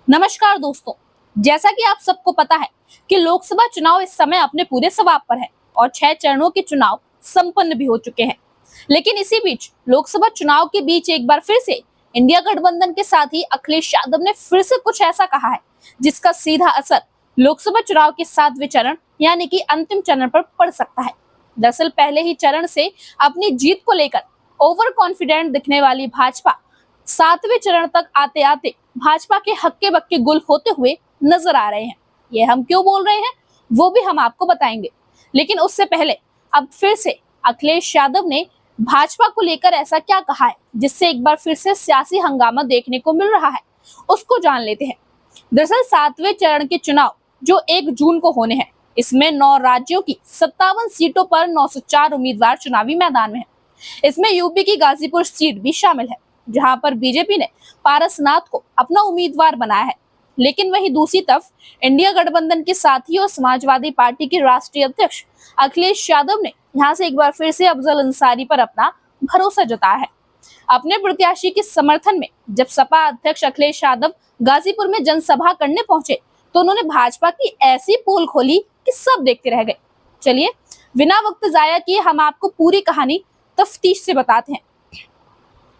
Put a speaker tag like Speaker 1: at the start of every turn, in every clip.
Speaker 1: नमस्कार दोस्तों, जैसा कि आप सबको पता है कि लोकसभा चुनाव इस समय अपने पूरे सवाब पर है और 6 चरणों के चुनाव संपन्न भी हो चुके हैं। लेकिन इसी बीच लोकसभा चुनाव के बीच एक बार फिर से इंडिया गठबंधन के साथ ही अखिलेश यादव ने फिर से कुछ ऐसा कहा है जिसका सीधा असर लोकसभा चुनाव के 7वें चरण यानी कि अंतिम चरण पर पड़ सकता है। दरअसल पहले ही चरण से अपनी जीत को लेकर ओवर कॉन्फिडेंट दिखने वाली भाजपा 7वें चरण तक आते आते भाजपा के हक्के बक्के गुल होते हुए नजर आ रहे हैं। ये हम क्यों बोल रहे हैं वो भी हम आपको बताएंगे, लेकिन उससे पहले अब फिर से अखिलेश यादव ने भाजपा को लेकर ऐसा क्या कहा है जिससे एक बार फिर से सियासी हंगामा देखने को मिल रहा है, उसको जान लेते हैं। दरअसल 7वें चरण के चुनाव जो 1 जून को होने हैं, इसमें 9 राज्यों की 57 सीटों पर 904 उम्मीदवार चुनावी मैदान में है। इसमें यूपी की गाजीपुर सीट भी शामिल है, जहां पर बीजेपी ने पारसनाथ को अपना उम्मीदवार बनाया है। लेकिन वहीं दूसरी तरफ इंडिया गठबंधन के साथी और समाजवादी पार्टी के राष्ट्रीय अध्यक्ष अखिलेश यादव ने यहां से एक बार फिर से अफजल अंसारी पर अपना भरोसा जताया है। अपने प्रत्याशी के समर्थन में जब सपा अध्यक्ष अखिलेश यादव गाजीपुर में जनसभा करने पहुंचे तो उन्होंने भाजपा की ऐसी पोल खोली कि सब देखते रह गए। चलिए बिना वक्त जाया किए हम आपको पूरी कहानी तफ्तीश से बताते हैं।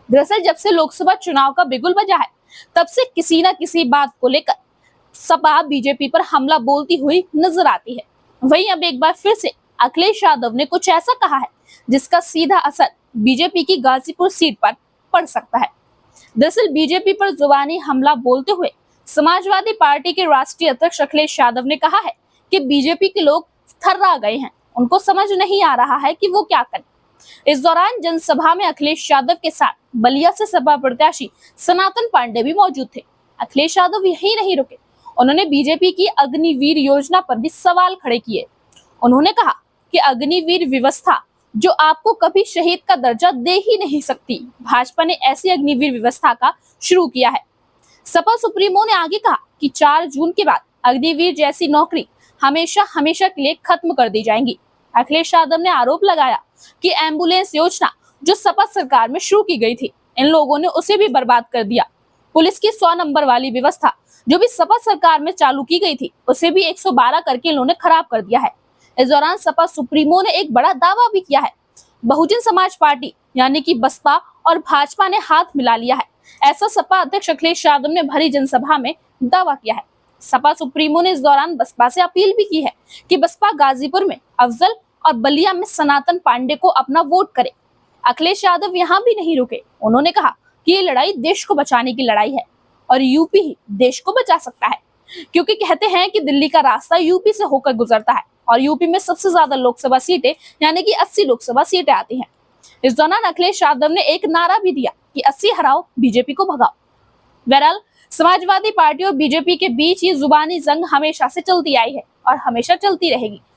Speaker 1: दरअसल जब से लोकसभा चुनाव का बिगुल बजा है तब से किसी न किसी बात को लेकर सपा बीजेपी पर हमला बोलती हुई नजर आती है। वहीं अब एक बार फिर से अखिलेश यादव ने कुछ ऐसा कहा है जिसका सीधा असर बीजेपी की गाजीपुर सीट पर पड़ सकता है। दरअसल बीजेपी पर जुबानी हमला बोलते हुए समाजवादी पार्टी के राष्ट्रीय अध्यक्ष अखिलेश यादव ने कहा है कि बीजेपी के लोग थर्रा गए हैं, उनको समझ नहीं आ रहा है कि वो क्या करें। इस दौरान जनसभा में अखिलेश यादव के साथ बलिया से सपा प्रत्याशी सनातन पांडे भी मौजूद थे। अखिलेश यादव यही नहीं रुके, उन्होंने बीजेपी की अग्निवीर योजना पर भी सवाल खड़े किए। उन्होंने कहा कि अग्निवीर व्यवस्था जो आपको कभी शहीद का दर्जा दे ही नहीं सकती, भाजपा ने ऐसी अग्निवीर व्यवस्था का शुरू किया है। सपा सुप्रीमो ने आगे कहा कि 4 जून के बाद अग्निवीर जैसी नौकरी हमेशा हमेशा के लिए खत्म कर दी जाएंगी। अखिलेश यादव ने आरोप लगाया कि एम्बुलेंस योजना जो सपा सरकार में शुरू की गई थी, इन लोगों ने उसे भी बर्बाद कर दिया। पुलिस की 100 नंबर वाली व्यवस्था जो भी सपा सरकार में चालू की गई थी, उसे भी 112 करके इन्होंने खराब कर दिया है। इस दौरान सपा सुप्रीमो ने एक बड़ा दावा भी किया है। बहुजन समाज पार्टी यानी कि बसपा और भाजपा ने हाथ मिला लिया है, ऐसा सपा अध्यक्ष अखिलेश यादव ने भरी जनसभा में दावा किया है। सपा सुप्रीमो ने इस दौरान बसपा से अपील भी की है कि बसपा गाजीपुर में अफजल और बलिया में सनातन पांडे को अपना वोट करे। अखिलेश यादव यहाँ भी नहीं रुके, उन्होंने कहा कि ये लड़ाई देश को बचाने की लड़ाई है और यूपी ही देश को बचा सकता है, क्योंकि कहते हैं कि दिल्ली का रास्ता यूपी से होकर गुजरता है और यूपी में सबसे ज्यादा लोकसभा सीटें यानी कि 80 लोकसभा सीटें आती हैं। इस दौरान अखिलेश यादव ने एक नारा भी दिया कि 80 हराओ, बीजेपी को भगाओ। बहरहाल समाजवादी पार्टी और बीजेपी के बीच ये जुबानी जंग हमेशा से चलती आई है और हमेशा चलती रहेगी।